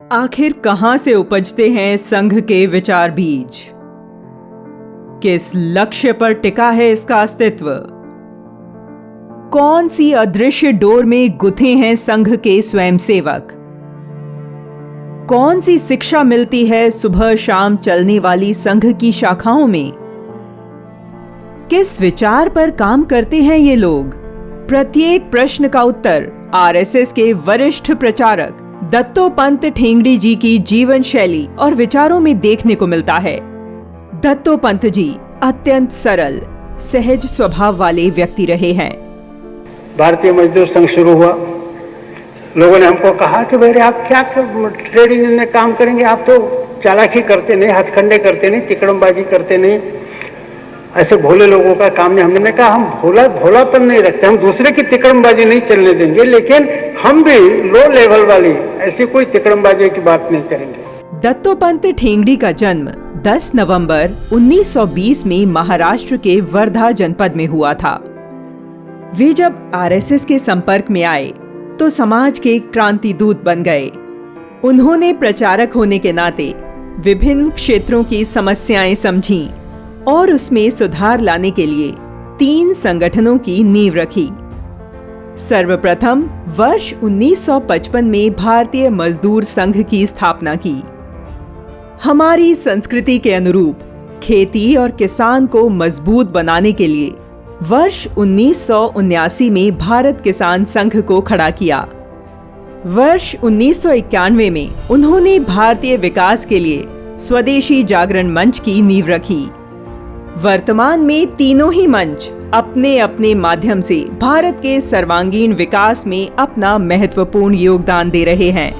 आखिर कहां से उपजते हैं संघ के विचार बीज? किस लक्ष्य पर टिका है इसका अस्तित्व? कौन सी अदृश्य डोर में गुथे हैं संघ के स्वयंसेवक? कौन सी शिक्षा मिलती है सुबह शाम चलने वाली संघ की शाखाओं में? किस विचार पर काम करते हैं ये लोग? प्रत्येक प्रश्न का उत्तर आरएसएस के वरिष्ठ प्रचारक दत्तोपंत ठेंगड़ी जी की जीवन शैली और विचारों में देखने को मिलता है। दत्तोपंत जी अत्यंत सरल, सहज स्वभाव वाले व्यक्ति रहे हैं। भारतीय मजदूर संघ शुरू हुआ, लोगों ने हमको कहा कि भाई आप क्या ट्रेड यूनियन में काम करेंगे, आप तो चालाकी करते नहीं, हथकंडे करते नहीं, तिकड़मबाजी करते नहीं, ऐसे भोले लोगों का काम नहीं। हमने कहा हम भोलापन नहीं रखते, हम दूसरे की तिकड़मबाजी नहीं चलने देंगे, लेकिन हम भी लो लेवल वाली ऐसी कोई तिकड़मबाजी की बात नहीं करेंगे। दत्तोपंत ठेंगड़ी का जन्म 10 नवंबर 1920 में महाराष्ट्र के वर्धा जनपद में हुआ था। वे जब आरएसएस के संपर्क में आए तो समाज के क्रांति दूत बन गए। उन्होंने प्रचारक होने के नाते विभिन्न क्षेत्रों की समस्याएं समझीं और उसमें सुधार लाने के लिए 3 संगठनों की नींव रखी। सर्वप्रथम वर्ष 1955 में भारतीय मजदूर संघ की स्थापना की। हमारी संस्कृति के अनुरूप खेती और किसान को मजबूत बनाने के लिए वर्ष 1979 में भारत किसान संघ को खड़ा किया। वर्ष 1991 में उन्होंने भारतीय विकास के लिए स्वदेशी जागरण मंच की नींव रखी। वर्तमान में तीनों ही मंच अपने अपने माध्यम से भारत के सर्वांगीण विकास में अपना महत्वपूर्ण योगदान दे रहे हैं।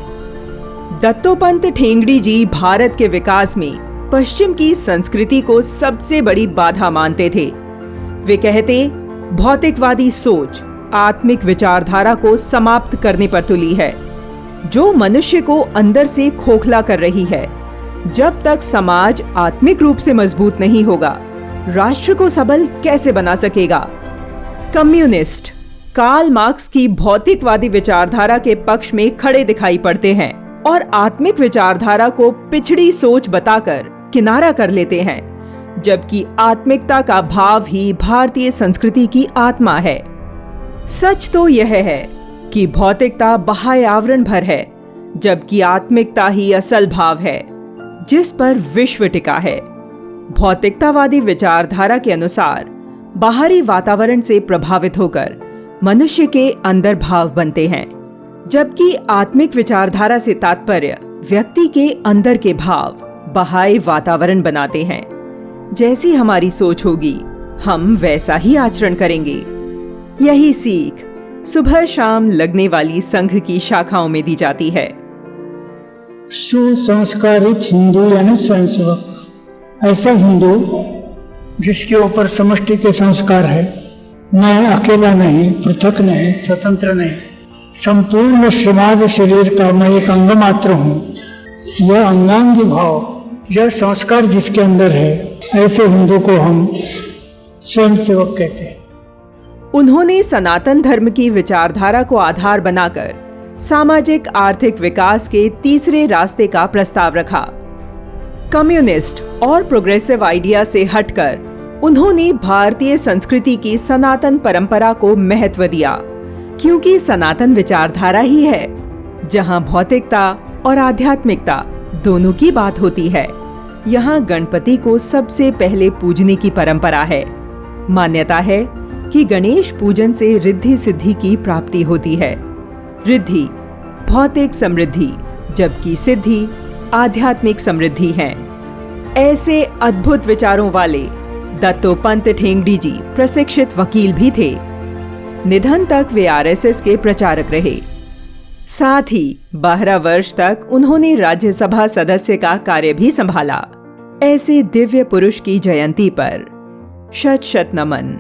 दत्तोपंत ठेंगड़ी जी भारत के विकास में पश्चिम की संस्कृति को सबसे बड़ी बाधा मानते थे। वे कहते, भौतिकवादी सोच आत्मिक विचारधारा को समाप्त करने पर तुली है, जो मनुष्य को अंदर से खोखला कर रही है। जब तक समाज आत्मिक रूप से मजबूत नहीं होगा, राष्ट्र को सबल कैसे बना सकेगा? कम्युनिस्ट कार्ल मार्क्स की भौतिकवादी विचारधारा के पक्ष में खड़े दिखाई पड़ते हैं और आत्मिक विचारधारा को पिछड़ी सोच बताकर किनारा कर लेते हैं, जबकि आत्मिकता का भाव ही भारतीय संस्कृति की आत्मा है। सच तो यह है कि भौतिकता बाह्य आवरण भर है, जबकि आत्मिकता ही असल भाव है जिस पर विश्व टिका है। भौतिकतावादी विचारधारा के अनुसार बाहरी वातावरण से प्रभावित होकर मनुष्य के अंदर भाव बनते हैं, जबकि आत्मिक विचारधारा से तात्पर्य व्यक्ति के अंदर के भाव बाह्य वातावरण बनाते हैं। जैसी हमारी सोच होगी, हम वैसा ही आचरण करेंगे। यही सीख सुबह शाम लगने वाली संघ की शाखाओं में दी जाती है। सुसंस्कारित हिंदू यानी स्वयंसेवक ऐसा हिंदू जिसके ऊपर समष्टि के संस्कार है, मैं अकेला नहीं, पृथक नहीं, स्वतंत्र नहीं, संपूर्ण समाज शरीर का मैं एक अंग मात्र हूँ। यह अंगांगी भाव, यह संस्कार जिसके अंदर है, ऐसे हिंदू को हम स्वयंसेवक कहते हैं। उन्होंने सनातन धर्म की विचारधारा को आधार बनाकर सामाजिक आर्थिक विकास के तीसरे रास्ते का प्रस्ताव रखा। कम्युनिस्ट और प्रोग्रेसिव आइडिया से हटकर उन्होंने भारतीय संस्कृति की सनातन परंपरा को महत्व दिया, क्योंकि सनातन विचारधारा ही है जहां भौतिकता और आध्यात्मिकता दोनों की बात होती है। यहाँ गणपति को सबसे पहले पूजने की परंपरा है। मान्यता है कि गणेश पूजन से रिद्धि सिद्धि की प्राप्ति होती है। रिद्धि भौतिक समृद्धि, जबकि सिद्धि आध्यात्मिक समृद्धि है। ऐसे अद्भुत विचारों वाले दत्तोपंत ठेंगड़ी जी प्रशिक्षित वकील भी थे। निधन तक वे आरएसएस के प्रचारक रहे। साथ ही 12 वर्ष तक उन्होंने राज्यसभा सदस्य का कार्य भी संभाला। ऐसे दिव्य पुरुष की जयंती पर शत शत नमन।